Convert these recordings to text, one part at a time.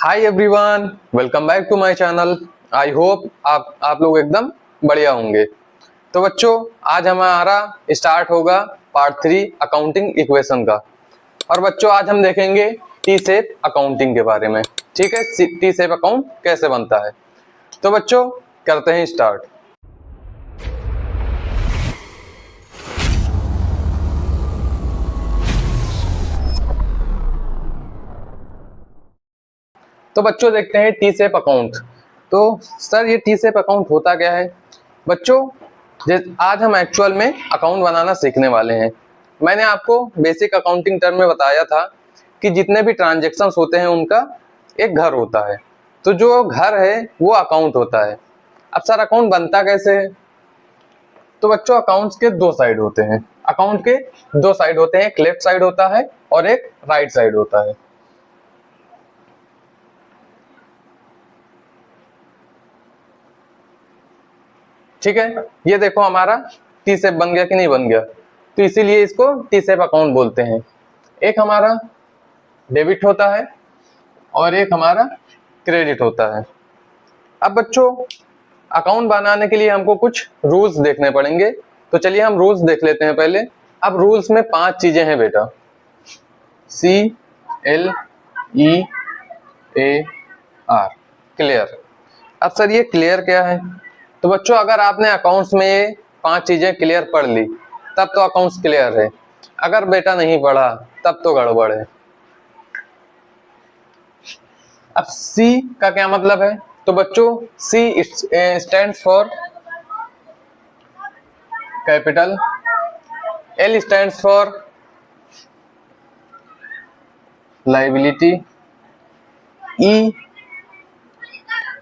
Hi everyone, welcome back to my channel. I hope आप लोग एकदम बढ़िया होंगे। तो बच्चों, आज हमारा स्टार्ट होगा पार्ट 3 अकाउंटिंग इक्वेशन का। और बच्चों, आज हम देखेंगे टी शेप अकाउंटिंग के बारे में। ठीक है, टी शेप अकाउंट कैसे बनता है। तो बच्चों, करते हैं स्टार्ट। तो बच्चों, देखते हैं टी शेप अकाउंट। तो सर, ये टी शेप अकाउंट होता क्या है बच्चों? आज हम एक्चुअल में अकाउंट बनाना सीखने वाले हैं। मैंने आपको बेसिक अकाउंटिंग टर्म में बताया था कि जितने भी ट्रांजेक्शन्स होते हैं उनका एक घर होता है। तो जो घर है वो अकाउंट होता है। अब सर, अकाउंट बनता कैसे है? तो बच्चों, अकाउंट्स के दो साइड होते हैं। अकाउंट के दो साइड होते हैं, एक लेफ्ट साइड होता है और एक राइट साइड होता है। ठीक है, ये देखो हमारा टी शेप बन गया कि नहीं बन गया। तो इसीलिए इसको टी शेप अकाउंट बोलते हैं। एक हमारा डेबिट होता है और एक हमारा क्रेडिट होता है। अब बच्चों, अकाउंट बनाने के लिए हमको कुछ रूल्स देखने पड़ेंगे। तो चलिए हम रूल्स देख लेते हैं पहले। अब रूल्स में 5 चीजें हैं बेटा। CLEAR, clear. अब सर, ये क्लियर क्या है? तो बच्चों, अगर आपने अकाउंट्स में ये 5 चीजें क्लियर पढ़ ली तब तो अकाउंट्स क्लियर है। अगर बेटा नहीं पढ़ा तब तो गड़बड़ है। अब C का क्या मतलब है? तो बच्चों, C stands for capital, L stands for liability, E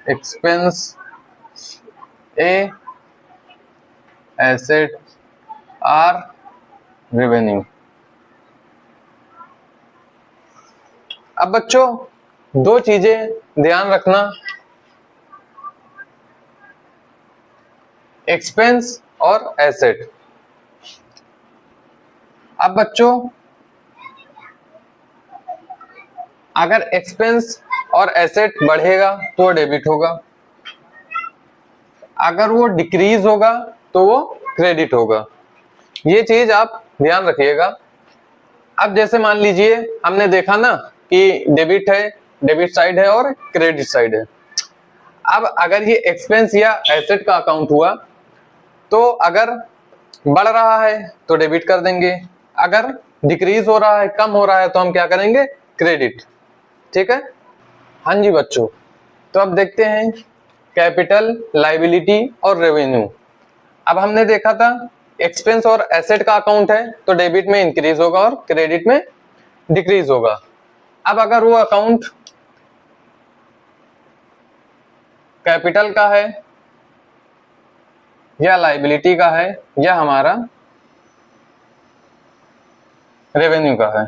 expense, A asset, R revenue. अब बच्चों, दो चीजें ध्यान रखना, एक्सपेंस और एसेट। अब बच्चों, अगर एक्सपेंस और एसेट बढ़ेगा तो डेबिट होगा, अगर वो डिक्रीज होगा तो वो क्रेडिट होगा। ये चीज आप ध्यान रखिएगा। अब जैसे मान लीजिए हमने देखा ना कि डेबिट है, डेबिट साइड है और क्रेडिट साइड है। अब अगर ये एक्सपेंस या एसेट का अकाउंट हुआ तो अगर बढ़ रहा है तो डेबिट कर देंगे, अगर डिक्रीज हो रहा है, कम हो रहा है, तो हम क्या करेंगे? क्रेडिट। ठीक है। हाँ जी बच्चों, तो अब देखते हैं कैपिटल, लायबिलिटी और रेवेन्यू। अब हमने देखा था एक्सपेंस और एसेट का अकाउंट है तो डेबिट में इंक्रीज होगा और क्रेडिट में डिक्रीज होगा। अब अगर वो अकाउंट कैपिटल का है या लायबिलिटी का है या हमारा रेवेन्यू का है,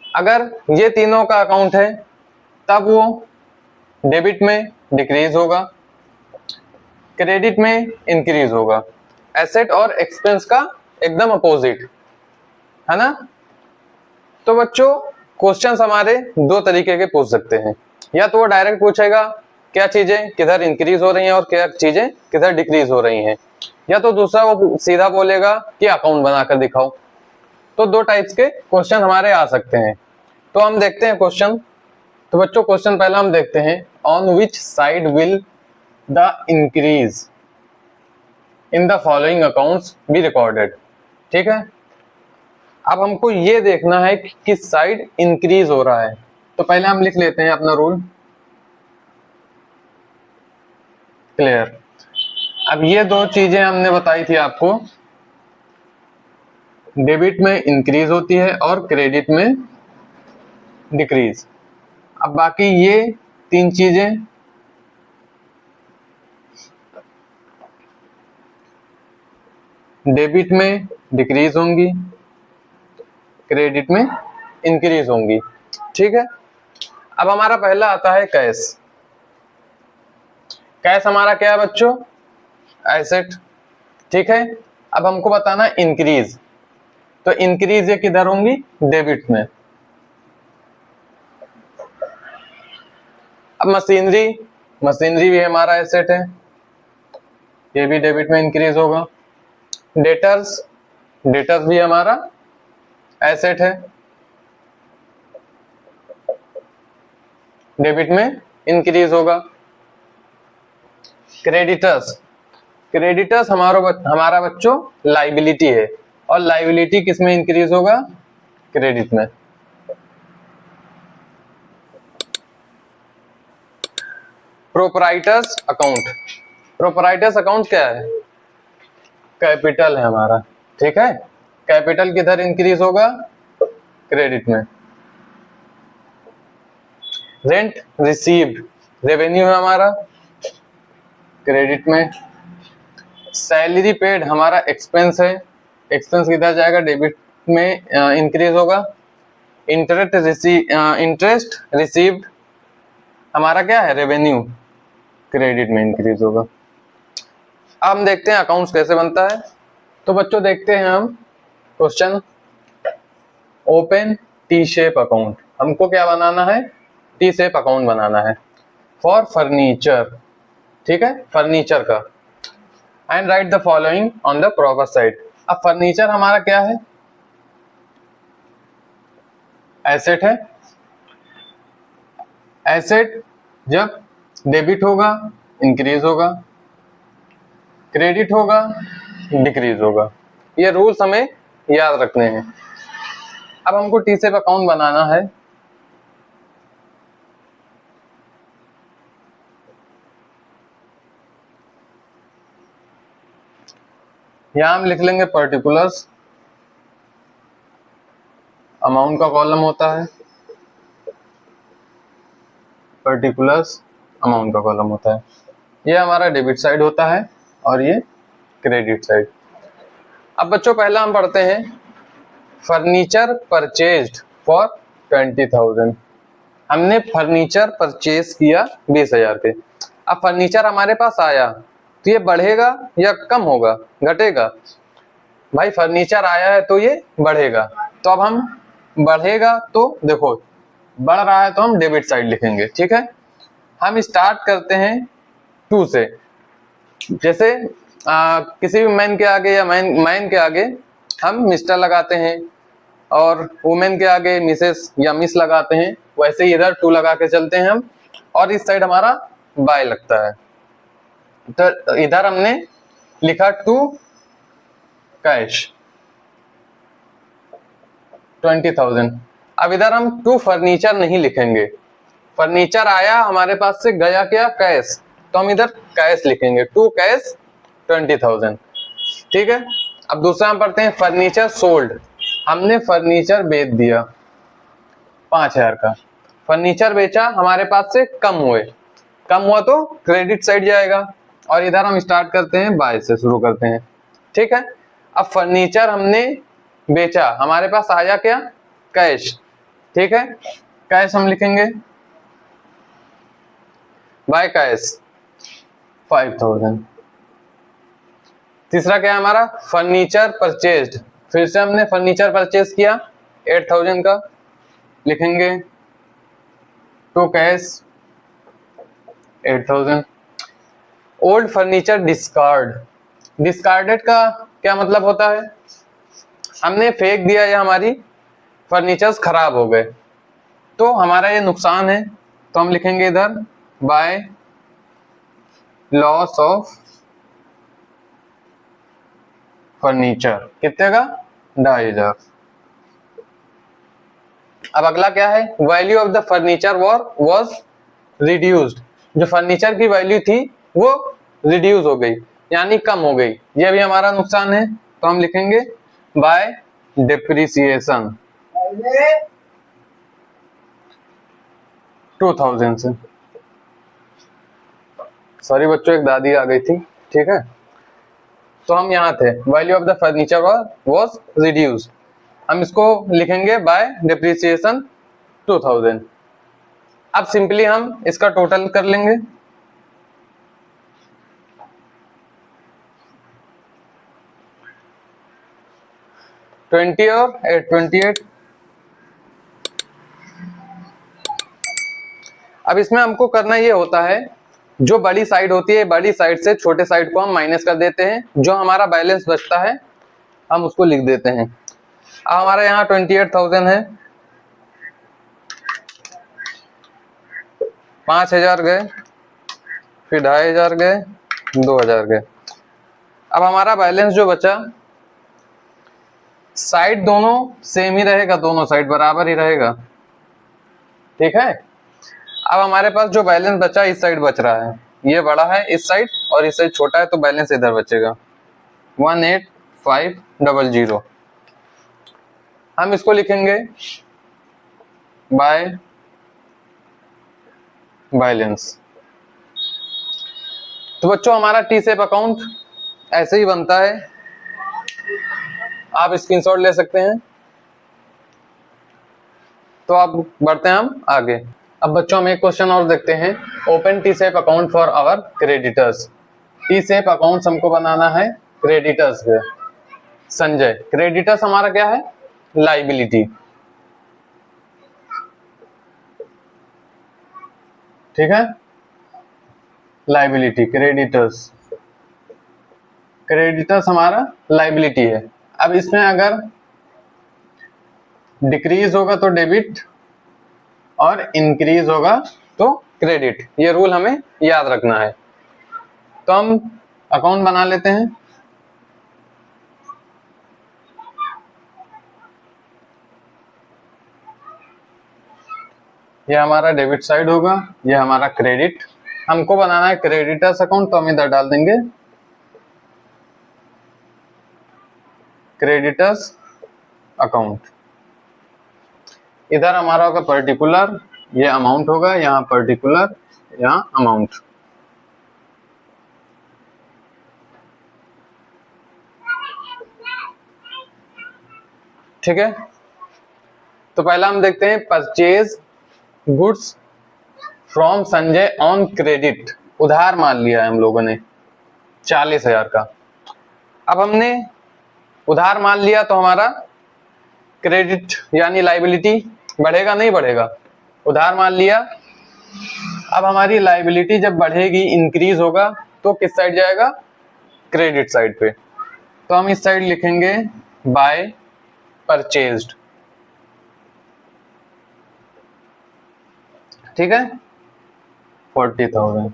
अगर ये तीनों का अकाउंट है तब वो डेबिट में डिक्रीज होगा, क्रेडिट में इंक्रीज होगा। एसेट और एक्सपेंस का एकदम अपोजिट है ना। तो बच्चों, क्वेश्चंस हमारे दो तरीके के पूछ सकते हैं। या तो वो डायरेक्ट पूछेगा क्या चीजें किधर इंक्रीज हो रही हैं और क्या चीजें किधर डिक्रीज हो रही हैं, या तो दूसरा वो सीधा बोलेगा कि अकाउंट बनाकर दिखाओ। तो दो टाइप्स के क्वेश्चन हमारे आ सकते हैं। तो हम देखते हैं क्वेश्चन। तो बच्चों, क्वेश्चन पहला हम देखते हैं, on which side will the increase in the following accounts be recorded. ठीक है। अब हमको ये देखना है कि किस साइड इंक्रीज हो रहा है। तो पहले हम लिख लेते हैं अपना रूल, क्लियर। अब ये दो चीजें हमने बताई थी आपको, डेबिट में इंक्रीज होती है और क्रेडिट में डिक्रीज। अब बाकी ये 3 चीजें, डेबिट में डिक्रीज होंगी, क्रेडिट में इंक्रीज होंगी। ठीक है। अब हमारा पहला आता है कैश। कैश हमारा क्या है बच्चों? एसेट। ठीक है। अब हमको बताना इंक्रीज, तो इंक्रीज ये किधर होंगी? डेबिट में। अब मशीनरी, मशीनरी भी हमारा एसेट है, ये भी डेबिट में इंक्रीज होगा। डेटर्स, डेटर्स भी हमारा एसेट है, डेबिट में इंक्रीज होगा। क्रेडिटर्स, क्रेडिटर्स हमारा बच्चों लाइबिलिटी है, और लाइबिलिटी किस में इंक्रीज होगा? क्रेडिट में। प्रोपराइटर्स अकाउंट, प्रोपराइटर्स अकाउंट क्या है? कैपिटल है हमारा, ठीक है। कैपिटल किधर इंक्रीज होगा? क्रेडिट में। रेंट रिसीव्ड, रेवेन्यू है हमारा, क्रेडिट में। सैलरी पेड हमारा एक्सपेंस है, एक्सपेंस किधर जाएगा? डेबिट में इंक्रीज होगा। इंटरेस्ट रिसीव्ड हमारा क्या है? रेवेन्यू, क्रेडिट में इंक्रीज होगा। अब हम देखते हैं अकाउंट्स कैसे बनता है। तो बच्चों देखते हैं हम question, open T shape account. हमको क्या बनाना है? टी शेप अकाउंट बनाना है फॉर फर्नीचर, ठीक है, फर्नीचर का। And right the following on the proper side. अब फर्नीचर हमारा क्या है? एसेट है। एसेट जब डेबिट होगा इंक्रीज होगा, क्रेडिट होगा डिक्रीज होगा। ये रूल्स हमें याद रखने हैं। अब हमको टी शेप अकाउंट बनाना है। यहां हम लिख लेंगे पर्टिकुलर्स, अमाउंट का कॉलम होता है, पर्टिकुलर्स अमाउंट का कॉलम होता है। ये हमारा डेबिट साइड होता है और ये क्रेडिट साइड। अब बच्चों पहला हम पढ़ते हैं फर्नीचर परचेज्ड फॉर 20,000। हमने फर्नीचर परचेज किया 20,000 के। अब फर्नीचर हमारे पास आया तो ये बढ़ेगा या कम होगा, घटेगा? भाई फर्नीचर आया है तो ये बढ़ेगा। तो अब हम बढ़ेगा तो देखो बढ़ रहा है तो हम डेबिट साइड लिखेंगे, ठीक है। हम स्टार्ट करते हैं 2 से। जैसे किसी भी मैन के आगे या मैन के आगे हम मिस्टर लगाते हैं और वुमेन के आगे मिसेस या मिस लगाते हैं, वैसे ही इधर 2 लगा के चलते हैं हम, और इस साइड हमारा बाय लगता है। तो इधर हमने लिखा 2 कैश 20,000। अब इधर हम 2 फर्नीचर नहीं लिखेंगे, फर्नीचर आया हमारे पास से, गया क्या? कैश, तो हम इधर कैश लिखेंगे, 2 कैश 20,000, ठीक है। अब दूसरा हम पढ़ते हैं फर्नीचर सोल्ड। हमने फर्नीचर बेच दिया 5,000 का, फर्नीचर बेचा हमारे पास से कम हुए, कम हुआ तो क्रेडिट साइड जाएगा, और इधर हम स्टार्ट करते हैं बाय से शुरू करते हैं, ठीक है। अब फर्नीचर हमने बेचा, हमारे पास आया क्या? कैश, ठीक है। कैश हम लिखेंगे, बाय कैश 5,000। तीसरा क्या है हमारा? Furniture purchased. फिर से हमने फर्नीचर परचेज किया 8,000 का, लिखेंगे 2 cash 8,000। Old furniture discard, discarded का क्या मतलब होता है? हमने फेंक दिया या हमारी फर्नीचर्स खराब हो गए तो हमारा ये नुकसान है, तो हम लिखेंगे इधर बाय लॉस ऑफ फर्नीचर, कितने का? 2,500। अब अगला क्या है? Value of the furniture was reduced. जो फर्नीचर की वैल्यू थी वो रिड्यूस हो गई, यानी कम हो गई, ये भी हमारा नुकसान है, तो हम लिखेंगे बाय डिप्रिसिएशन 2,000 से। सॉरी बच्चों, एक दादी आ गई थी, ठीक है। तो हम यहाँ थे, value of the furniture was reduced, हम इसको लिखेंगे बाय डिप्रिसिएशन 2,000। अब सिंपली हम इसका टोटल कर लेंगे, ट्वेंटी और 8 28। अब इसमें हमको करना ये होता है, जो बड़ी साइड होती है बड़ी साइड से छोटे साइड को हम माइनस कर देते हैं, जो हमारा बैलेंस बचता है हम उसको लिख देते हैं। अब हमारा यहाँ 28,000 है, 5,000 गए, फिर 2,500 गए, 2,000 गए। अब हमारा बैलेंस जो बचा, साइड दोनों सेम ही रहेगा, दोनों साइड बराबर ही रहेगा, ठीक है। अब हमारे पास जो बैलेंस बचा इस साइड बच रहा है, ये बड़ा है इस साइड और इस साइड छोटा है, तो बैलेंस इधर बचेगा 18,500। हम इसको लिखेंगे बाय बैलेंस। तो बच्चों हमारा टी सेप अकाउंट ऐसे ही बनता है, आप स्क्रीनशॉट ले सकते हैं। तो अब बढ़ते हैं हम आगे। अब बच्चों हम एक क्वेश्चन और देखते हैं, open T shape account for our creditors. T shape account हमको बनाना है क्रेडिटर्स पे। संजय, क्रेडिटर्स हमारा क्या है, लाइबिलिटी, ठीक है, लाइबिलिटी, क्रेडिटर्स, क्रेडिटर्स हमारा लाइबिलिटी है। अब इसमें अगर डिक्रीज होगा तो डेबिट और इंक्रीज होगा तो क्रेडिट, ये रूल हमें याद रखना है। तो हम अकाउंट बना लेते हैं। ये हमारा डेबिट साइड होगा, ये हमारा क्रेडिट। हमको बनाना है क्रेडिटर्स अकाउंट, तो हम इधर डाल देंगे क्रेडिटर्स अकाउंट। इधर हमारा होगा पर्टिकुलर, ये अमाउंट होगा, यहाँ पर्टिकुलर, यहाँ अमाउंट। ठीक है, तो पहला हम देखते हैं purchase goods from Sanjay on credit. उधार मान लिया है हम लोगों ने 40,000 का। अब हमने उधार मान लिया तो हमारा क्रेडिट यानी लाइबिलिटी बढ़ेगा नहीं बढ़ेगा, उधार मान लिया। अब हमारी लाइबिलिटी जब बढ़ेगी, इंक्रीज होगा, तो किस साइड जाएगा, क्रेडिट साइड पे। तो हम इस साइड लिखेंगे बाय परचेज्ड, ठीक है, 40,000।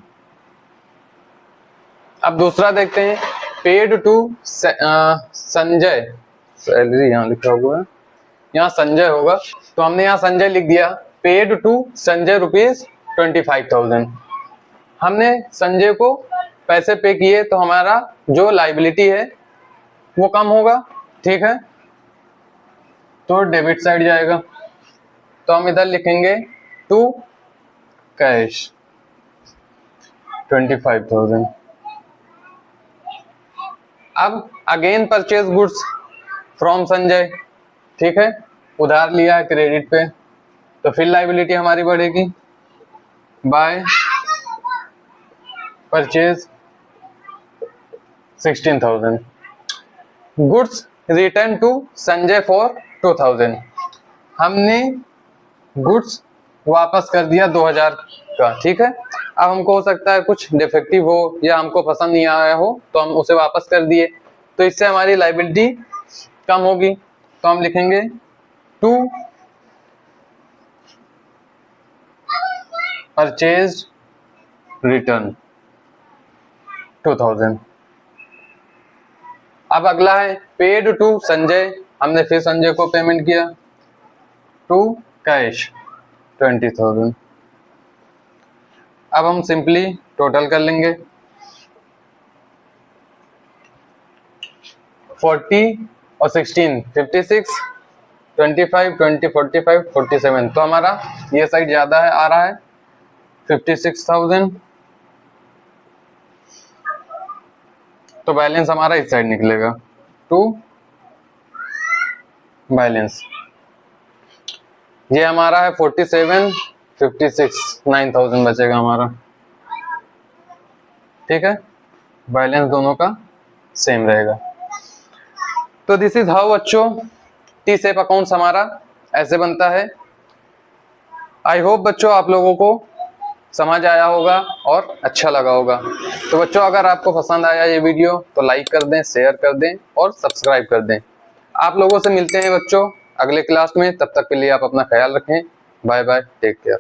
अब दूसरा देखते हैं, पेड टू संजय, सैलरी यहाँ लिखा हुआ है, यहाँ संजय होगा, तो हमने यहाँ संजय लिख दिया। Paid to Sanjay ₹25,000। हमने संजय को पैसे पे किए, तो हमारा जो लाइबिलिटी है वो कम होगा, ठीक है, तो डेबिट साइड जाएगा। तो हम इधर लिखेंगे टू कैश 25,000। अब again purchase goods from Sanjay, ठीक है, उधार लिया है क्रेडिट पे, तो फिर लाइबिलिटी हमारी बढ़ेगी by purchase 16,000। Goods return to Sanjay for 2,000। हमने गुड्स वापस कर दिया 2,000 का, ठीक है। अब हमको हो सकता है कुछ डिफेक्टिव हो या हमको पसंद नहीं आया हो, तो हम उसे वापस कर दिए, तो इससे हमारी लाइबिलिटी कम होगी। तो हम लिखेंगे टू परचेज रिटर्न 2,000। अब अगला है पेड टू संजय, हमने फिर संजय को पेमेंट किया टू कैश 20,000। अब हम सिंपली टोटल कर लेंगे 40 और 16 56, 25 20 45 47। तो हमारा ये साइड ज्यादा है, आ रहा है 56,000, तो बैलेंस हमारा इस साइड निकलेगा टू बैलेंस। ये हमारा है 47 56 9,000 बचेगा हमारा, ठीक है, बैलेंस दोनों का सेम रहेगा। तो दिस इज हाउ बच्चों टी सेप अकाउंट्स हमारा ऐसे बनता है। आई होप बच्चों आप लोगों को समझ आया होगा और अच्छा लगा होगा। तो बच्चों अगर आपको पसंद आया ये वीडियो तो लाइक कर दें, शेयर कर दें और सब्सक्राइब कर दें। आप लोगों से मिलते हैं बच्चों अगले क्लास में, तब तक के लिए आप अपना ख्याल रखें। Bye bye, take care.